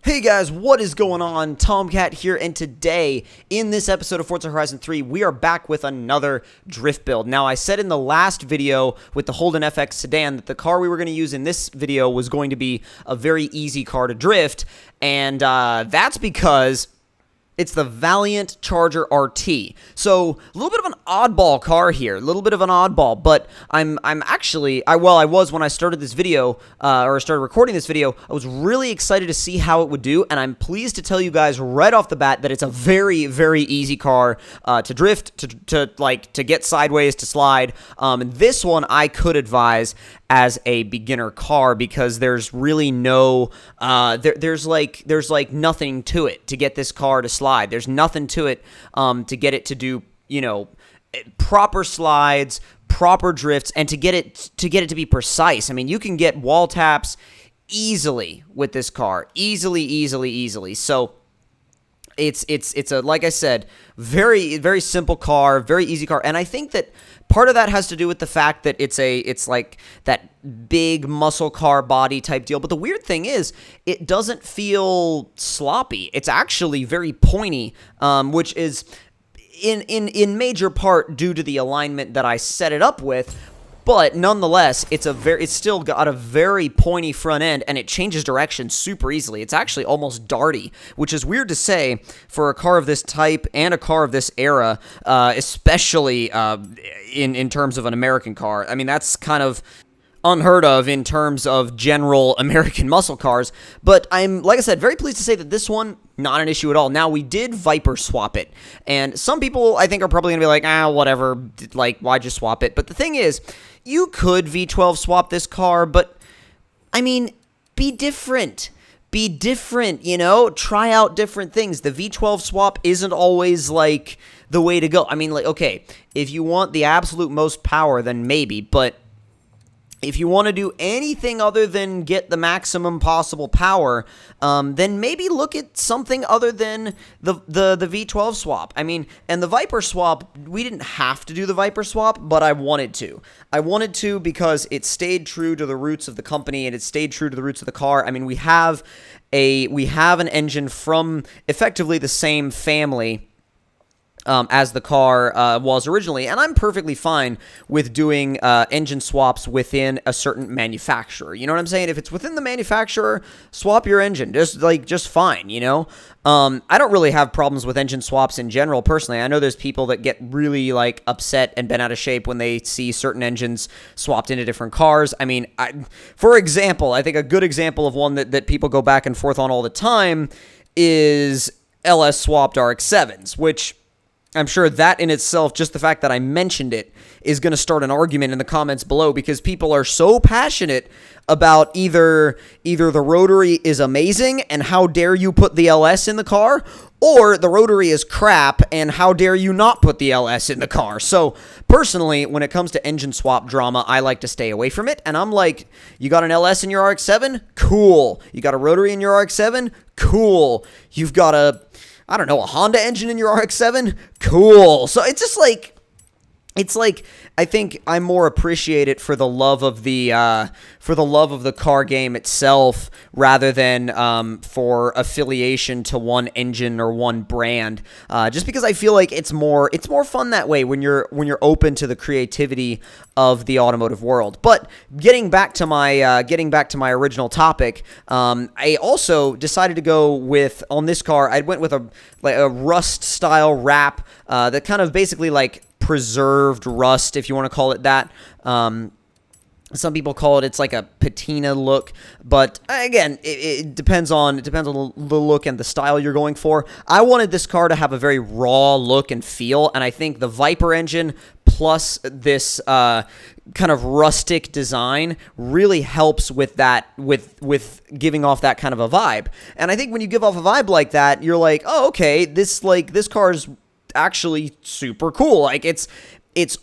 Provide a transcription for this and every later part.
Hey guys, what is going on? Tomcat here, and today, in this episode of Forza Horizon 3, we are back with another drift build. Now, I said in the last video with the Holden FX sedan that the car we were going to use in this video was going to be a very easy car to drift, and that's because it's the Valient Charger RT. So, a little bit of an oddball car here, a little bit of an oddball, but I was when I started this video, or started recording this video, I was really excited to see how it would do, and I'm pleased to tell you guys right off the bat that it's a very, very easy car to drift, to get sideways, to slide, and this one I could advise as a beginner car because there's really no there's like nothing to it to get this car to slide. There's nothing to it to get it to do, you know, proper slides, proper drifts, and to get it to be precise. I mean, you can get wall taps easily with this car. Easily. So it's a, like I said, very, very simple car, very easy car, and I think that part of that has to do with the fact that it's like that big muscle car body type deal. But the weird thing is, it doesn't feel sloppy. It's actually very pointy, which is in major part due to the alignment that I set it up with. But nonetheless, it's still got a very pointy front end, and it changes direction super easily. It's actually almost darty, which is weird to say for a car of this type and a car of this era, especially in terms of an American car. I mean, that's kind of unheard of in terms of general American muscle cars, but I'm, like I said, very pleased to say that this one, not an issue at all. Now, we did Viper swap it, and some people, I think, are probably going to be like, whatever, like, why'd you swap it? But the thing is, you could V12 swap this car, but, I mean, be different. Be different, you know? Try out different things. The V12 swap isn't always, like, the way to go. I mean, like, okay, if you want the absolute most power, then maybe, but if you want to do anything other than get the maximum possible power, then maybe look at something other than the V12 swap. I mean, and the Viper swap, we didn't have to do the Viper swap, but I wanted to. I wanted to because it stayed true to the roots of the company, and it stayed true to the roots of the car. I mean, we have an engine from effectively the same family as the car was originally, and I'm perfectly fine with doing engine swaps within a certain manufacturer. You know what I'm saying? If it's within the manufacturer, swap your engine. Just fine, you know? I don't really have problems with engine swaps in general, personally. I know there's people that get really, like, upset and bent out of shape when they see certain engines swapped into different cars. I mean, for example, I think a good example of one that people go back and forth on all the time is LS swapped RX-7s, which I'm sure that in itself, just the fact that I mentioned it, is going to start an argument in the comments below because people are so passionate about either the rotary is amazing and how dare you put the LS in the car, or the rotary is crap and how dare you not put the LS in the car. So personally, when it comes to engine swap drama, I like to stay away from it, and I'm like, you got an LS in your RX-7? Cool. You got a rotary in your RX-7? Cool. You've got a Honda engine in your RX-7? Cool. So it's just like, I think I more appreciate it for the love of the car game itself rather than for affiliation to one engine or one brand. Just because I feel like it's more fun that way when you're open to the creativity of the automotive world. But getting back to my original topic, I also decided to go with, on this car, I went with a rust style wrap that kind of basically like preserved rust, if you want to call it that. Some people call it's like a patina look, but again, it depends on the look and the style you're going for. I wanted this car to have a very raw look and feel, and I think the Viper engine plus this kind of rustic design really helps with that, with giving off that kind of a vibe. And I think when you give off a vibe like that, you're like, oh, okay, this car is actually super cool. Like, it's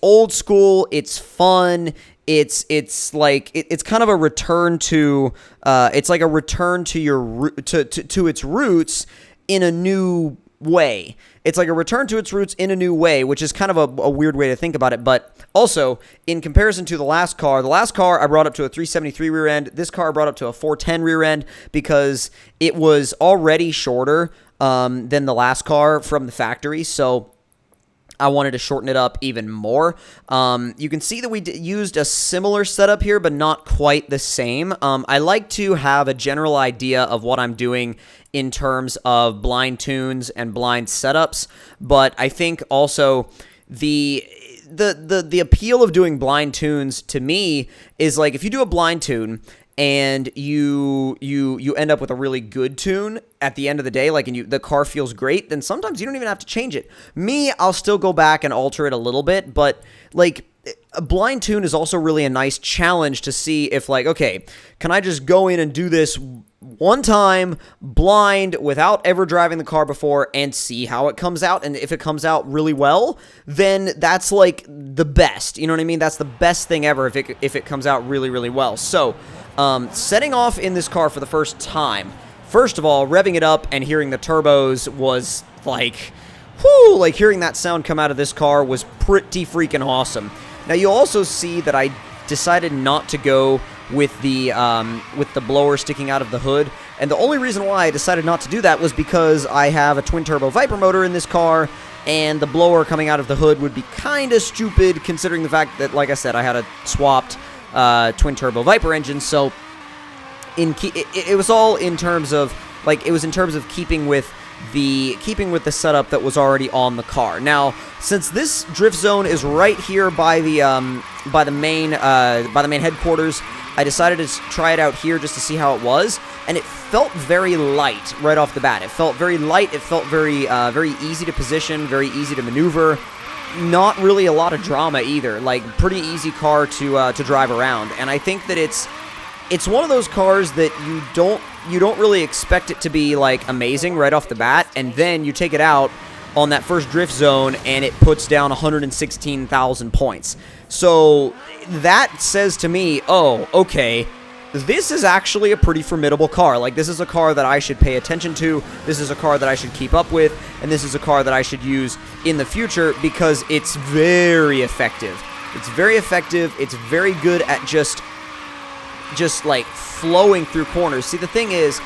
old school, it's fun, it's kind of a return to it's like a return to your to its roots in a new way. It's like a return to its roots in a new way, which is kind of a weird way to think about it. But also, in comparison to the last car I brought up to a 373 rear end. This car I brought up to a 410 rear end because it was already shorter than the last car from the factory. So I wanted to shorten it up even more. You can see that we used a similar setup here, but not quite the same. I like to have a general idea of what I'm doing in terms of blind tunes and blind setups, but I think also the appeal of doing blind tunes to me is like if you do a blind tune and you end up with a really good tune at the end of the day, like, and the car feels great, then sometimes you don't even have to change it. Me, I'll still go back and alter it a little bit, but, like, a blind tune is also really a nice challenge to see if, like, okay, can I just go in and do this one time, blind, without ever driving the car before, and see how it comes out? And if it comes out really well, then that's, like, the best. You know what I mean? That's the best thing ever if it comes out really, really well. So, setting off in this car for the first time, first of all, revving it up and hearing the turbos was like, whoo, like hearing that sound come out of this car was pretty freaking awesome. Now you'll also see that I decided not to go with the blower sticking out of the hood, and the only reason why I decided not to do that was because I have a twin turbo Viper motor in this car, and the blower coming out of the hood would be kind of stupid considering the fact that, like I said, I had a swapped twin turbo Viper engine. So it was all in terms of, like, it was in terms of keeping with the setup that was already on the car. Now, since this drift zone is right here by the main headquarters, I decided to try it out here just to see how it was, and it felt very light right off the bat. It felt very light. It felt very easy to position, very easy to maneuver. Not really a lot of drama either. Like, pretty easy car to drive around. And I think that it's one of those cars that you don't really expect it to be like amazing right off the bat, and then you take it out on that first drift zone and it puts down 116,000 points. So that says to me, oh, okay, this is actually a pretty formidable car. Like, this is a car that I should pay attention to. This is a car that I should keep up with, and this is a car that I should use in the future because it's very effective. It's very effective. It's very good at just like flowing through corners. See, the thing is,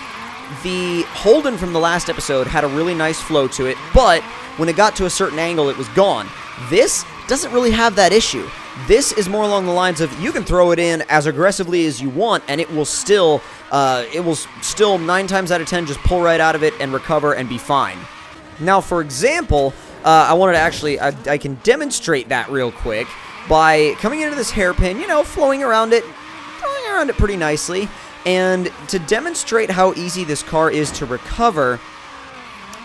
the Holden from the last episode had a really nice flow to it, but when it got to a certain angle, it was gone. This doesn't really have that issue. This is more along the lines of you can throw it in as aggressively as you want, and it will still 9 times out of 10 just pull right out of it and recover and be fine. Now, for example, I wanted to actually, I can demonstrate that real quick by coming into this hairpin, you know, flowing around it pretty nicely. And to demonstrate how easy this car is to recover,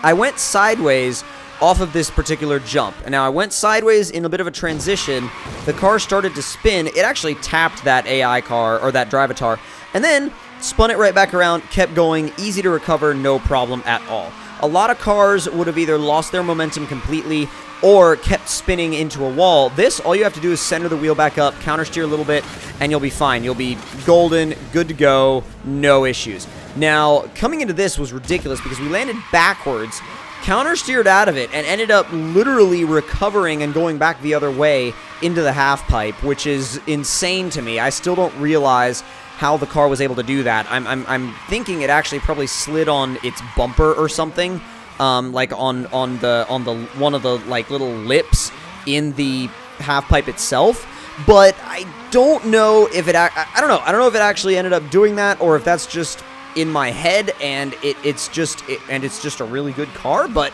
I went sideways off of this particular jump. And now I went sideways in a bit of a transition. The car started to spin. It actually tapped that AI car, or that Drivatar, and then spun it right back around, kept going, easy to recover, no problem at all. A lot of cars would have either lost their momentum completely or kept spinning into a wall. This, all you have to do is center the wheel back up, counter steer a little bit, and you'll be fine. You'll be golden, good to go, no issues. Now, coming into this was ridiculous because we landed backwards, counter steered out of it, and ended up literally recovering and going back the other way into the half pipe, which is insane to me. I still don't realize how the car was able to do that. I'm thinking it actually probably slid on its bumper or something. Like on the one of the like little lips in the half pipe itself, but I don't know if it. I don't know if it actually ended up doing that or if that's just in my head and it's just a really good car. But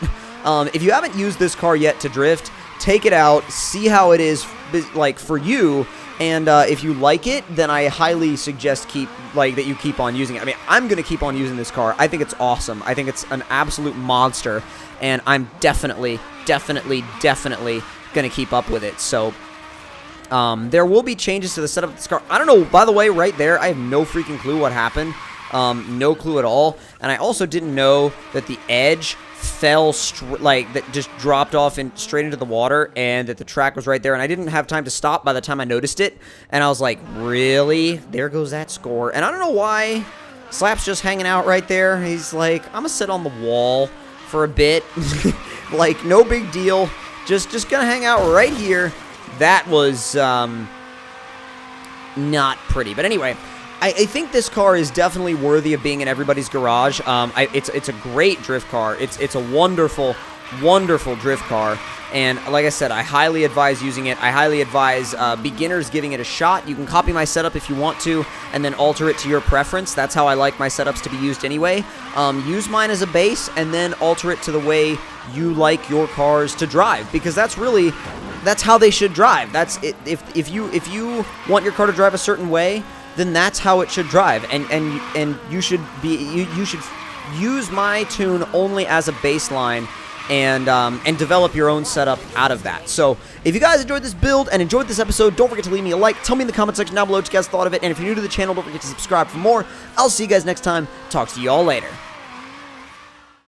if you haven't used this car yet to drift, take it out, see how it is like for you. And if you like it, then I highly suggest that you keep on using it. I mean, I'm going to keep on using this car. I think it's awesome. I think it's an absolute monster, and I'm definitely going to keep up with it. So there will be changes to the setup of this car. I don't know, by the way, right there, I have no freaking clue what happened. No clue at all. And I also didn't know that the edge fell that just dropped off straight into the water, and that the track was right there, and I didn't have time to stop by the time I noticed it, and I was like, really? There goes that score. And I don't know why Slap's just hanging out right there. He's like, I'm gonna sit on the wall for a bit. Like, no big deal. Just gonna hang out right here. That was not pretty. But anyway, I think this car is definitely worthy of being in everybody's garage. It's a great drift car. It's a wonderful, wonderful drift car. And like I said, I highly advise using it. I highly advise beginners giving it a shot. You can copy my setup if you want to, and then alter it to your preference. That's how I like my setups to be used anyway. Use mine as a base, and then alter it to the way you like your cars to drive, because that's how they should drive. That's it. If you want your car to drive a certain way, then that's how it should drive. And you should use my tune only as a baseline, and develop your own setup out of that. So if you guys enjoyed this build and enjoyed this episode, don't forget to leave me a like. Tell me in the comment section down below what you guys thought of it. And if you're new to the channel, don't forget to subscribe for more. I'll see you guys next time. Talk to you all later.